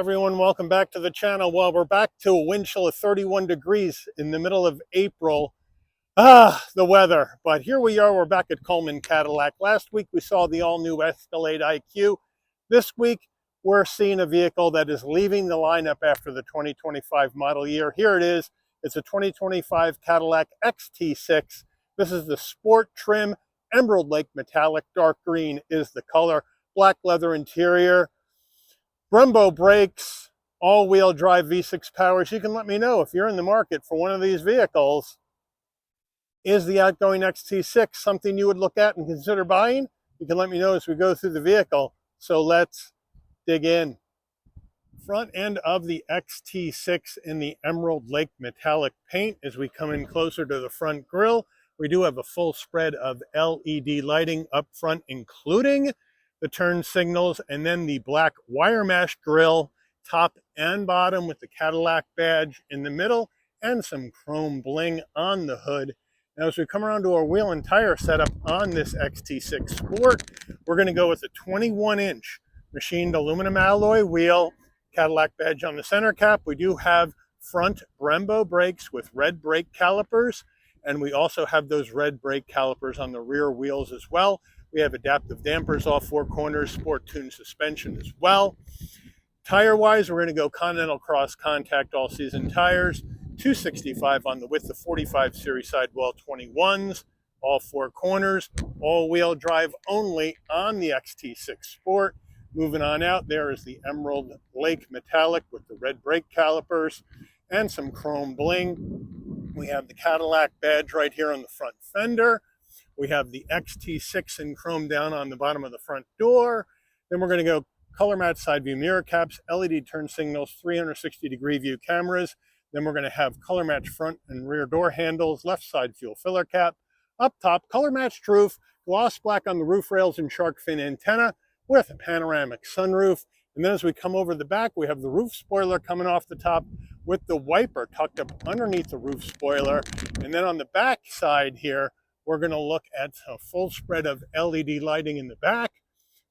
everyone, welcome back to the channel. Well, we're back to a wind chill of 31 degrees in the middle of April. The weather. But here we are, we're back at Coleman Cadillac. Last week we saw the all-new Escalade IQ. This week we're seeing a vehicle that is leaving the lineup after the 2025 model year. Here it is. It's a 2025 Cadillac XT6. This is the sport trim, Emerald Lake Metallic, dark green is the color, black leather interior. Brembo brakes, all-wheel drive V6 powers. You can let me know if you're in the market for one of these vehicles. Is the outgoing XT6 something you would look at and consider buying? You can let me know as we go through the vehicle. So let's dig in. Front end of the XT6 in the Emerald Lake Metallic paint. As we come in closer to the front grille, we do have a full spread of LED lighting up front, including the turn signals, and then the black wire mesh grille, top and bottom, with the Cadillac badge in the middle and some chrome bling on the hood. Now, as we come around to our wheel and tire setup on this XT6 Sport, we're going to go with a 21-inch machined aluminum alloy wheel, Cadillac badge on the center cap. We do have front Brembo brakes with red brake calipers, and we also have those red brake calipers on the rear wheels as well. We have adaptive dampers off four corners, sport tuned suspension as well. Tire-wise, we're going to go Continental Cross Contact all-season tires, 265 on the width of 45 series sidewall 21s, all four corners, all-wheel drive only on the XT6 Sport. Moving on out, there is the Emerald Lake Metallic with the red brake calipers and some chrome bling. We have the Cadillac badge right here on the front fender. We have the XT6 in chrome down on the bottom of the front door. Then we're going to go color match side view mirror caps, LED turn signals, 360-degree view cameras. Then we're going to have color match front and rear door handles, left side fuel filler cap. Up top, color matched roof, gloss black on the roof rails and shark fin antenna with a panoramic sunroof. And then as we come over the back, we have the roof spoiler coming off the top with the wiper tucked up underneath the roof spoiler. And then on the back side here, we're going to look at a full spread of LED lighting in the back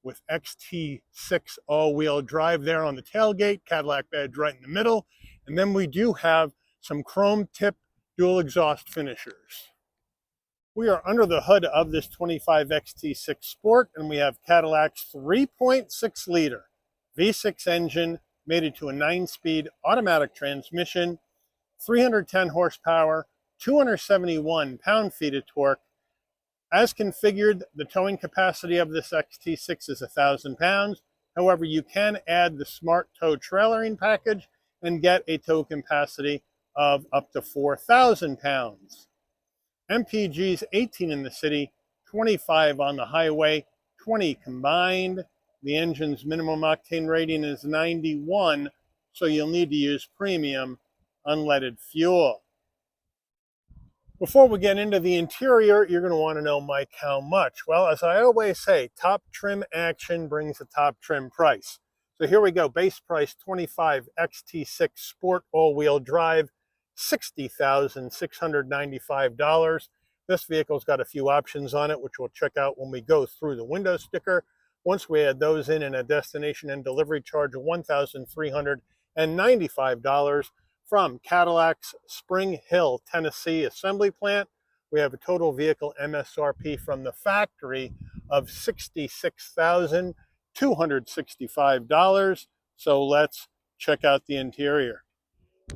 with XT6 all-wheel drive there on the tailgate, Cadillac badge right in the middle. And then we do have some chrome tip dual exhaust finishers. We are under the hood of this 25 XT6 Sport, and we have Cadillac's 3.6-liter V6 engine mated to a 9-speed automatic transmission, 310 horsepower, 271 pound-feet of torque. As configured, the towing capacity of this XT6 is 1,000 pounds. However, you can add the Smart Tow trailering package and get a tow capacity of up to 4,000 pounds. MPG's 18 in the city, 25 on the highway, 20 combined. The engine's minimum octane rating is 91, so you'll need to use premium unleaded fuel. Before we get into the interior, you're going to want to know, Mike, how much? Well, as I always say, top trim action brings a top trim price. So here we go. Base price 25 XT6 Sport all-wheel drive, $60,695. This vehicle's got a few options on it, which we'll check out when we go through the window sticker. Once we add those in, and a destination and delivery charge of $1,395 from Cadillac's Spring Hill, Tennessee assembly plant, we have a total vehicle MSRP from the factory of $66,265. So let's check out the interior.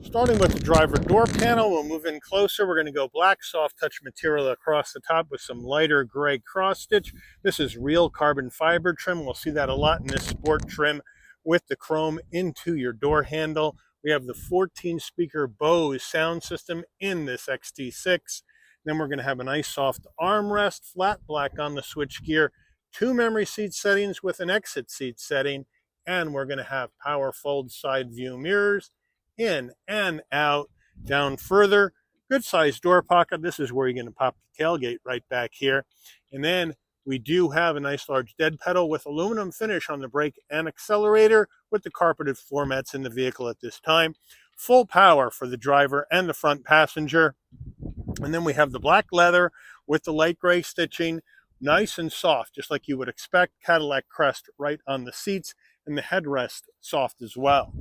Starting with the driver door panel, we'll move in closer. We're going to go black soft touch material across the top with some lighter gray cross stitch. This is real carbon fiber trim. We'll see that a lot in this Sport trim with the chrome into your door handle. We have the 14-speaker Bose sound system in this XT6. Then we're going to have a nice soft armrest, flat black on the switchgear, 2 memory seat settings with an exit seat setting, and we're going to have power fold side view mirrors, in and out. Down further, good sized door pocket. This is where you're going to pop the tailgate right back here. And then we do have a nice large dead pedal with aluminum finish on the brake and accelerator with the carpeted floor mats in the vehicle at this time. Full power for the driver and the front passenger. And then we have the black leather with the light gray stitching, nice and soft, just like you would expect. Cadillac crest right on the seats. and the headrest soft as well.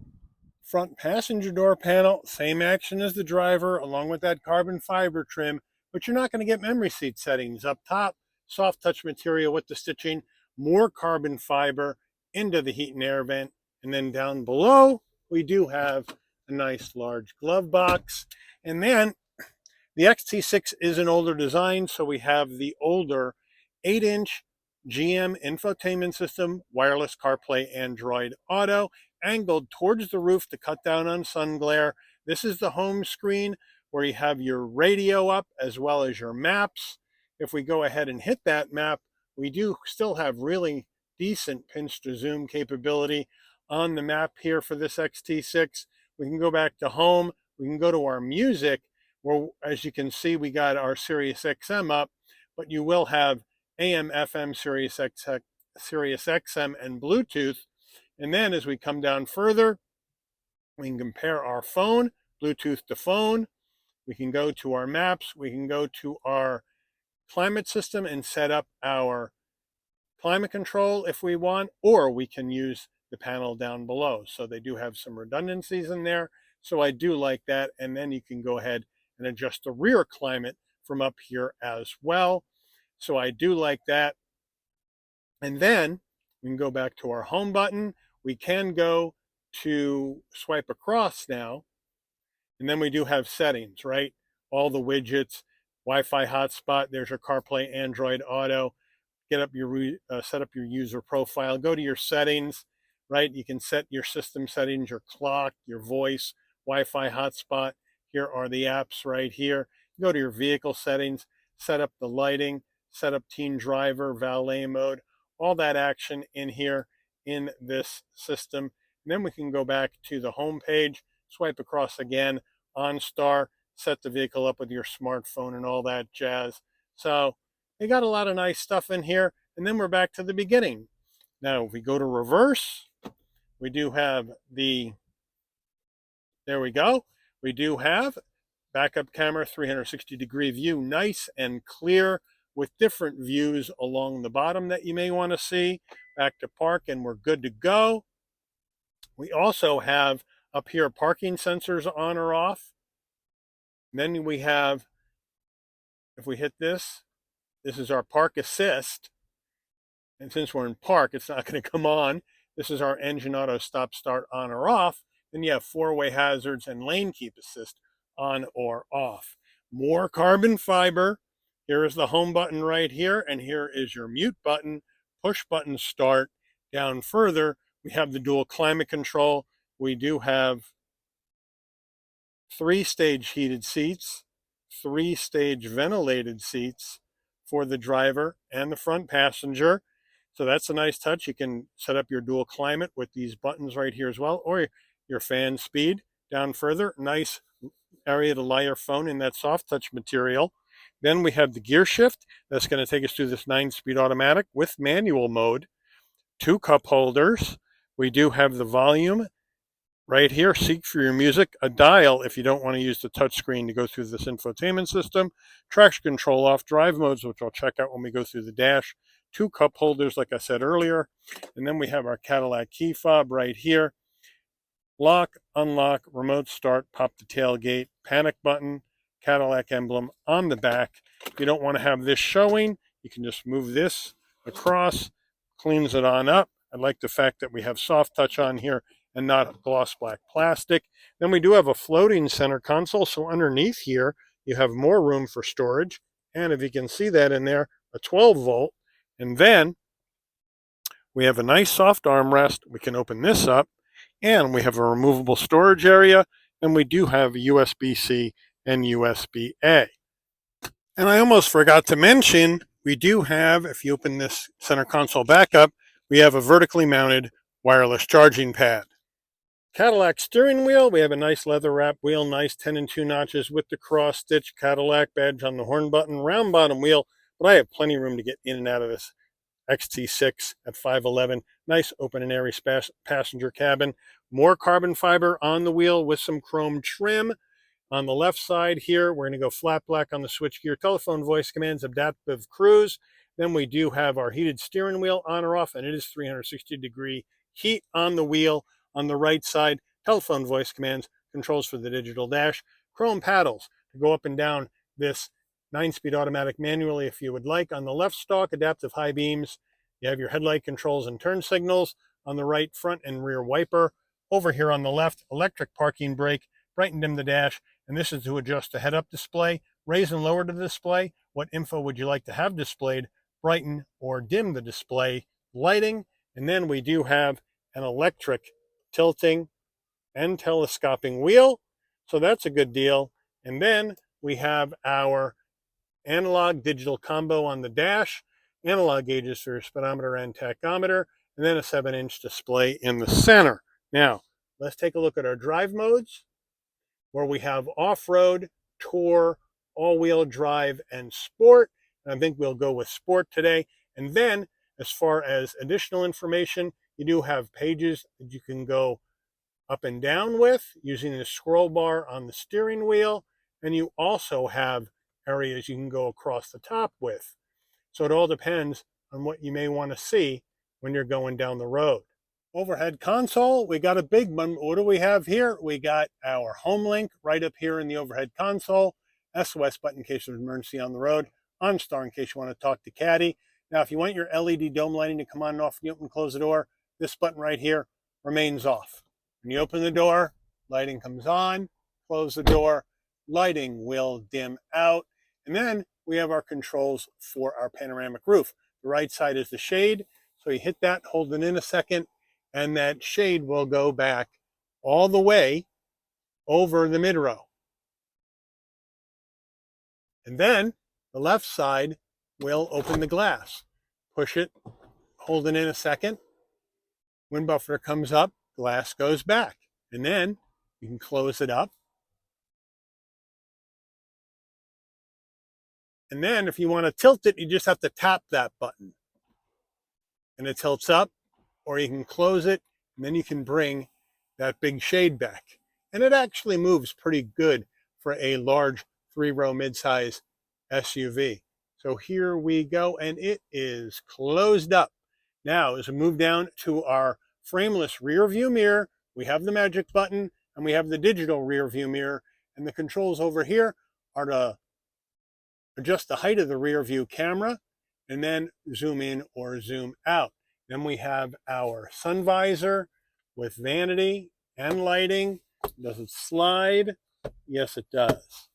Front passenger door panel, same action as the driver, along with that carbon fiber trim, but you're not going to get memory seat settings. Up top, soft touch material with the stitching, more carbon fiber into the heat and air vent, and then down below, we do have a nice large glove box. And then the XT6 is an older design, so we have the older 8-inch GM infotainment system, wireless CarPlay, Android Auto, angled towards the roof to cut down on sun glare. This is the home screen where you have your radio up as well as your maps. If we go ahead and hit that map, we do still have really decent pinch to zoom capability on the map here for this XT6. We can go back to home. We can go to our music, where, as you can see, we got our Sirius XM up, but you will have AM, FM, Sirius XM, and Bluetooth. And then as we come down further, we can compare our phone, Bluetooth to phone. We can go to our maps. We can go to our climate system and set up our climate control if we want, or we can use the panel down below. So they do have some redundancies in there. So I do like that. And then you can go ahead and adjust the rear climate from up here as well. So I do like that. And then we can go back to our home button. We can go to swipe across now. And then we do have settings, right? All the widgets, Wi-Fi hotspot, there's your CarPlay, Android Auto. Get up your set up your user profile. Go to your settings, right? You can set your system settings, your clock, your voice, Wi-Fi hotspot. Here are the apps right here. Go to your vehicle settings, set up the lighting, set up teen driver, valet mode, all that action in here in this system. And then we can go back to the home page, swipe across again, OnStar, set the vehicle up with your smartphone and all that jazz. So they got a lot of nice stuff in here. And then we're back to the beginning. Now, if we go to reverse, we do have the, there we go. We do have backup camera, 360-degree view, nice and clear with different views along the bottom that you may want to see. Back to park, and we're good to go. We also have up here parking sensors on or off. And then we have, if we hit this, this is our park assist. And since we're in park, it's not going to come on. This is our engine auto stop start on or off. Then you have four-way hazards and lane keep assist on or off. More carbon fiber. Here is the home button right here, and here is your mute button, push button start. Down further, we have the dual climate control. We do have 3-stage heated seats, 3-stage ventilated seats for the driver and the front passenger. So that's a nice touch. You can set up your dual climate with these buttons right here as well, or your fan speed. Down further, nice area to lie your phone in that soft touch material. Then we have the gear shift. That's going to take us through this 9-speed automatic with manual mode. 2 cup holders. We do have the volume right here. Seek for your music. A dial if you don't want to use the touch screen to go through this infotainment system. Traction control off drive modes, which I'll check out when we go through the dash. 2 cup holders, like I said earlier. And then we have our Cadillac key fob right here. Lock, unlock, remote start, pop the tailgate, panic button, Cadillac emblem on the back. If you don't want to have this showing, you can just move this across, cleans it on up. I like the fact that we have soft touch on here and not gloss black plastic. Then we do have a floating center console, so underneath here you have more room for storage. And if you can see that in there, a 12 volt. And then we have a nice soft armrest. We can open this up, and we have a removable storage area, and we do have USB-C and USB-A. And I almost forgot to mention, we do have, if you open this center console back up, we have a vertically mounted wireless charging pad. Cadillac steering wheel, we have a nice leather wrap wheel, nice 10 and 2 notches with the cross stitch Cadillac badge on the horn button, round bottom wheel, but I have plenty of room to get in and out of this XT6 at 5'11". Nice open and airy passenger cabin. More carbon fiber on the wheel with some chrome trim. On the left side here, we're going to go flat black on the switchgear, telephone voice commands, adaptive cruise. Then we do have our heated steering wheel on or off, and it is 360-degree heat on the wheel on the right side, telephone voice commands, controls for the digital dash, chrome paddles to go up and down this 9-speed automatic manually if you would like. On the left stalk, adaptive high beams. You have your headlight controls and turn signals. On the right, front and rear wiper. Over here on the left, electric parking brake, brighten dim the dash, and this is to adjust the head-up display, raise and lower the display. What info would you like to have displayed? Brighten or dim the display. Lighting, and then we do have an electric tilting and telescoping wheel, so that's a good deal. And then we have our analog digital combo on the dash, analog gauges for speedometer and tachometer, and then a 7-inch display in the center. Now, let's take a look at our drive modes, where we have off-road, tour, all-wheel drive, and sport. And I think we'll go with sport today. And then, as far as additional information, you do have pages that you can go up and down with using the scroll bar on the steering wheel. And you also have areas you can go across the top with. So it all depends on what you may want to see when you're going down the road. Overhead console, we got a big one. What do we have here? We got our home link right up here in the overhead console, SOS button in case of emergency on the road, OnStar in case you want to talk to Caddy. Now, if you want your LED dome lighting to come on and off when you open and close the door, this button right here remains off. When you open the door, lighting comes on, close the door, lighting will dim out. And then we have our controls for our panoramic roof. The right side is the shade, so you hit that, hold it in a second, and that shade will go back all the way over the mid-row. And then the left side will open the glass. Push it, hold it in a second. Wind buffer comes up, glass goes back. And then you can close it up. And then if you want to tilt it, you just have to tap that button. And it tilts up, or you can close it, and then you can bring that big shade back. And it actually moves pretty good for a large 3-row midsize SUV. So here we go, and it is closed up. Now, as we move down to our frameless rear view mirror, we have the magic button, and we have the digital rear view mirror, and the controls over here are to adjust the height of the rear view camera, and then zoom in or zoom out. Then we have our sun visor with vanity and lighting. Does it slide? Yes, it does.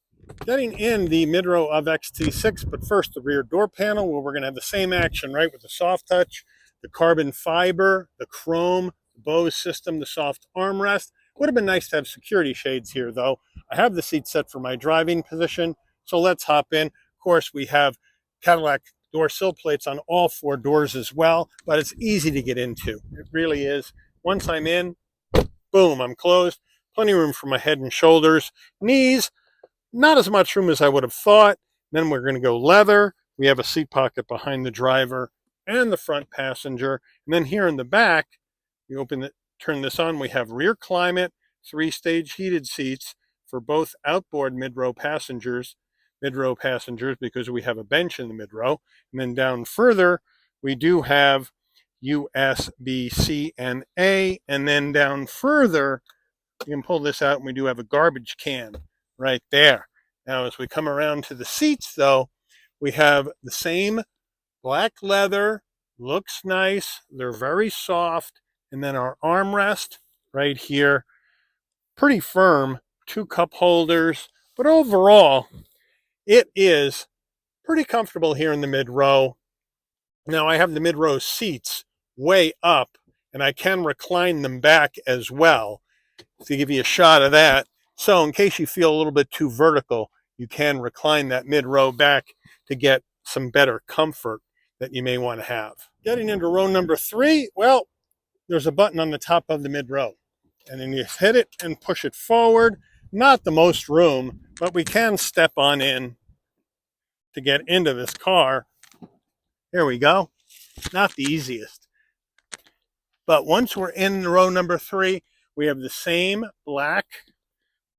Getting in the mid-row of XT6, but first the rear door panel, where we're going to have the same action, right, with the soft touch, the carbon fiber, the chrome, the Bose system, the soft armrest. Would have been nice to have security shades here, though. I have the seat set for my driving position, so let's hop in. Of course, we have Cadillac door sill plates on all 4 doors as well, but it's easy to get into. It really is. Once I'm in, boom, I'm closed. Plenty of room for my head and shoulders. Knees, not as much room as I would have thought. Then we're going to go leather. We have a seat pocket behind the driver and the front passenger. And then here in the back, you open it, turn this on. We have rear climate, 3-stage heated seats for both outboard mid-row passengers because we have a bench in the mid-row. And then down further, we do have USB-C and A. And then down further, you can pull this out and we do have a garbage can right there. Now, as we come around to the seats, though, we have the same black leather, looks nice. They're very soft. And then our armrest right here, pretty firm, 2 cup holders. But overall, it is pretty comfortable here in the mid-row. Now, I have the mid-row seats way up, and I can recline them back as well to give you a shot of that. So in case you feel a little bit too vertical, you can recline that mid-row back to get some better comfort that you may want to have. Getting into row number 3, well, there's a button on the top of the mid-row. And then you hit it and push it forward. Not the most room, but we can step on in to get into this car. Here we go. Not the easiest. But once we're in row number 3, we have the same black,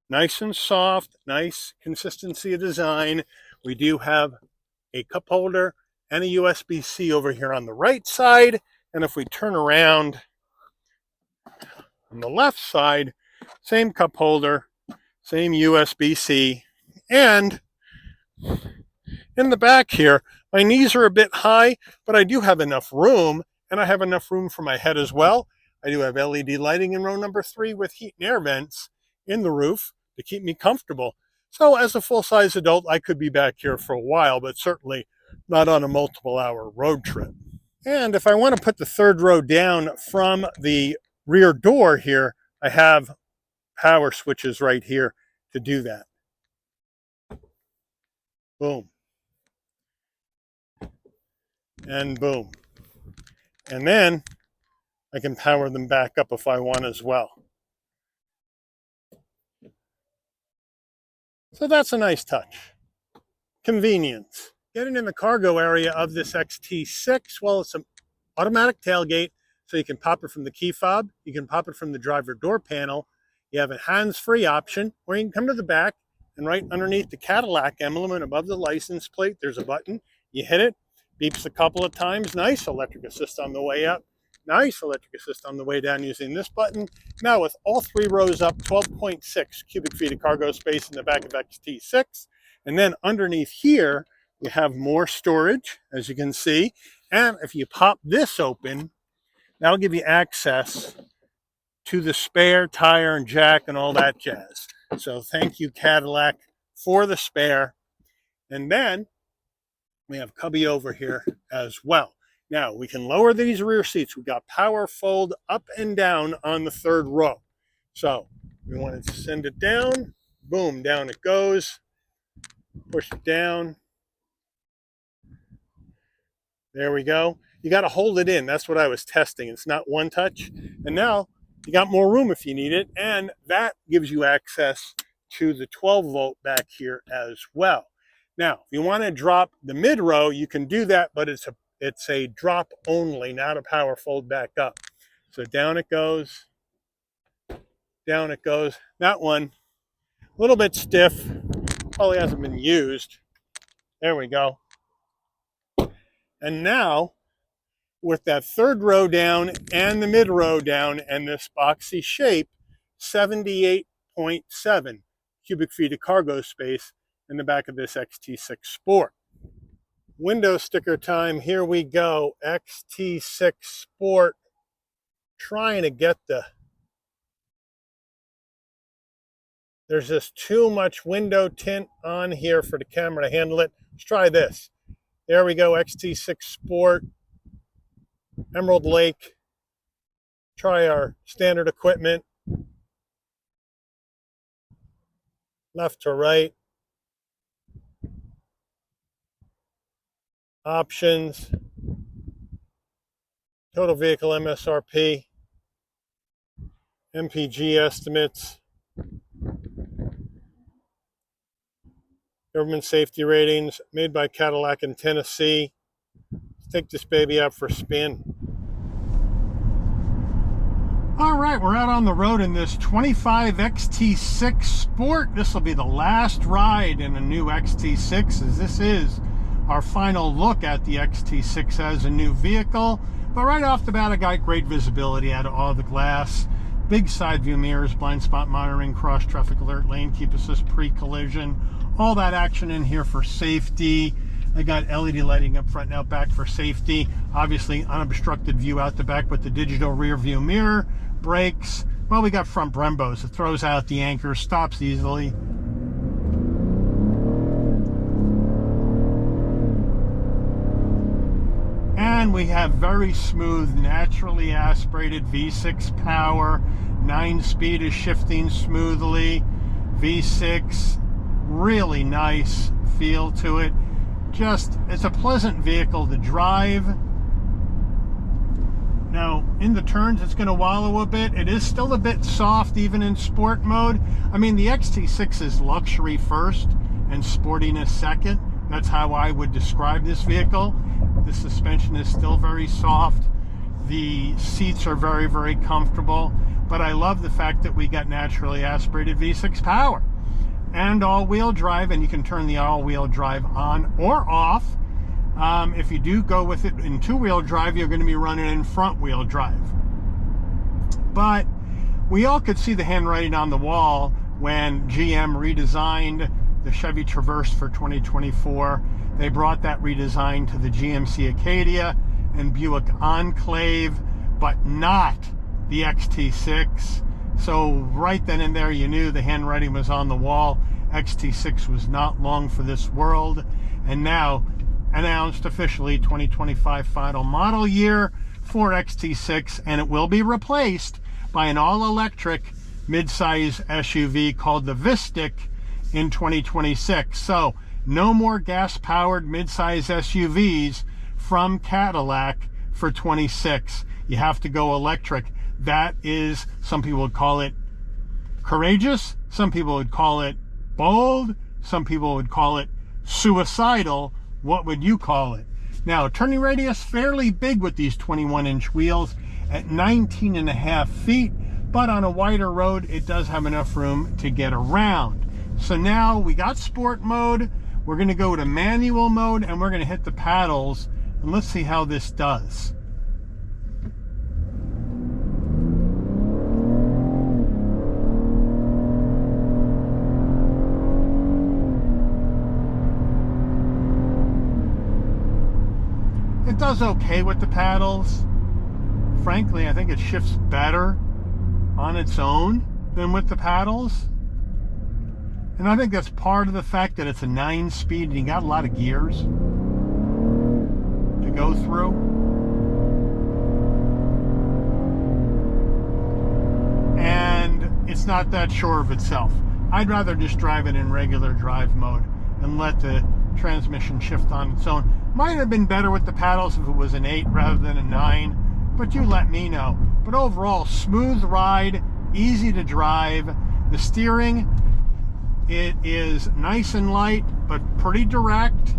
nice and soft, nice consistency of design. We do have a cup holder and a USB-C over here on the right side. And if we turn around, On the left side, same cup holder, same USB-C, and in the back here, my knees are a bit high, but I do have enough room, and I have enough room for my head as well. I do have LED lighting in row number 3 with heat and air vents in the roof to keep me comfortable. So as a full-size adult, I could be back here for a while, but certainly not on a multiple-hour road trip. And if I want to put the third row down from the rear door here, I have power switches right here to do that. Boom. And boom. And then I can power them back up if I want as well. So that's a nice touch. Convenience. Getting in the cargo area of this XT6, well, it's an automatic tailgate, so you can pop it from the key fob, you can pop it from the driver door panel, you have a hands-free option, or you can come to the back, and right underneath the Cadillac emblem and above the license plate, there's a button. You hit it, beeps a couple of times, nice electric assist on the way up, nice electric assist on the way down using this button. Now with all 3 rows up, 12.6 cubic feet of cargo space in the back of XT6, and then underneath here, you have more storage, as you can see. And if you pop this open, that'll give you access to the spare tire and jack and all that jazz. So thank you, Cadillac, for the spare. And then we have cubby over here as well. Now we can lower these rear seats. We've got power fold up and down on the 3rd row. So we want to send it down, boom, down it goes. Push it down. There we go. You got to hold it in. That's what I was testing. It's not one touch. And now you got more room if you need it. And that gives you access to the 12 volt back here as well. Now, if you want to drop the mid row, you can do that, but it's a drop only, not a power fold back up. So down it goes. Down it goes. That one, a little bit stiff. Probably hasn't been used. There we go. And now, with that 3rd row down and the mid row down and this boxy shape, 78.7 cubic feet of cargo space in the back of this XT6 Sport. Window sticker time, here we go. XT6 Sport, trying to get there's just too much window tint on here for the camera to handle it. Let's try this. There we go, XT6 Sport, Emerald Lake. Try our standard equipment. Left to right. Options. Total vehicle MSRP. MPG estimates. Government safety ratings, made by Cadillac in Tennessee. Let's take this baby out for a spin. All right, we're out on the road in this 25 XT6 Sport. This will be the last ride in a new XT6, as this is our final look at the XT6 as a new vehicle. But right off the bat, I got great visibility out of all the glass. Big side view mirrors, blind spot monitoring, cross traffic alert, lane keep assist, pre-collision. All that action in here for safety. I got LED lighting up front and out back for safety. Obviously unobstructed view out the back with the digital rear view mirror. Brakes. Well, we got front Brembos. It throws out the anchor, stops easily. And we have very smooth, naturally aspirated V6 power. 9-speed is shifting smoothly. V6. Really nice feel to it. It's a pleasant vehicle to drive. Now, in the turns, it's going to wallow a bit. It is still a bit soft, even in sport mode. I mean, the XT6 is luxury first and sportiness second. That's how I would describe this vehicle. The suspension is still very soft. The seats are very, very comfortable. But I love the fact that we got naturally aspirated V6 power. And all-wheel drive, and you can turn the all-wheel drive on or off. If you do go with it in 2-wheel drive, you're going to be running in front-wheel drive. But we all could see the handwriting on the wall when GM redesigned the Chevy Traverse for 2024. They brought that redesign to the GMC Acadia and Buick Enclave, but not the XT6. So right then and there, you knew the handwriting was on the wall. XT6 was not long for this world. And now, announced officially 2025 final model year for XT6, and it will be replaced by an all-electric mid-size SUV called the Vistic in 2026. So no more gas-powered mid-size SUVs from Cadillac for 26. You have to go electric. That is, some people would call it courageous, some people would call it bold, some people would call it suicidal. What would you call it? Now, turning radius fairly big with these 21-inch wheels at 19.5 feet, but on a wider road, it does have enough room to get around. So now we got sport mode, we're gonna go to manual mode, and we're gonna hit the paddles, and let's see how this does. It does okay with the paddles. Frankly, I think it shifts better on its own than with the paddles. And I think that's part of the fact that it's a 9-speed and you got a lot of gears to go through. And it's not that sure of itself. I'd rather just drive it in regular drive mode and let the transmission shift on its own. Might have been better with the paddles if it was an 8 rather than a 9, but you let me know. But overall, smooth ride, easy to drive. The steering, it is nice and light, but pretty direct.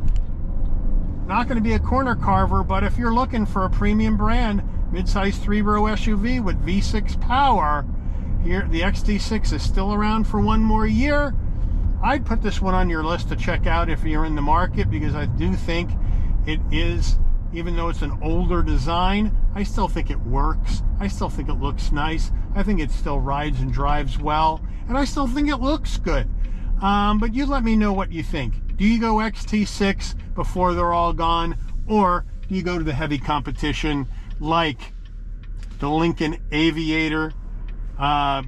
Not going to be a corner carver, but if you're looking for a premium brand, mid-size 3-row SUV with V6 power, here the XT6 is still around for one more year. I'd put this one on your list to check out if you're in the market, because I do think it is, even though it's an older design, I still think it works. I still think it looks nice. I think it still rides and drives well, and I still think it looks good. But you let me know what you think. Do you go XT6 before they're all gone, or do you go to the heavy competition like the Lincoln Aviator,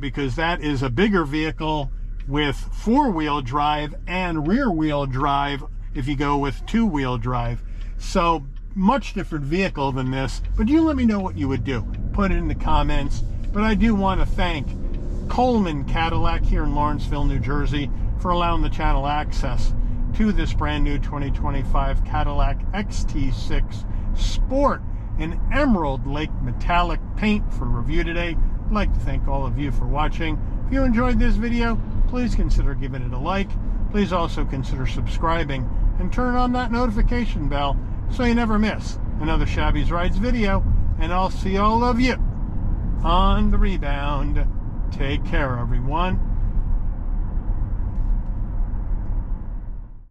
because that is a bigger vehicle with 4-wheel drive and rear-wheel drive if you go with 2-wheel drive. So much different vehicle than this, but you let me know what you would do. Put it in the comments. But I do want to thank Coleman Cadillac here in Lawrenceville, New Jersey, for allowing the channel access to this brand new 2025 Cadillac XT6 Sport in Emerald Lake metallic paint for review today. I'd like to thank all of you for watching. If you enjoyed this video, please consider giving it a like. Please also consider subscribing and turn on that notification bell so you never miss another Shabby's Rides video. And I'll see all of you on the rebound. Take care, everyone.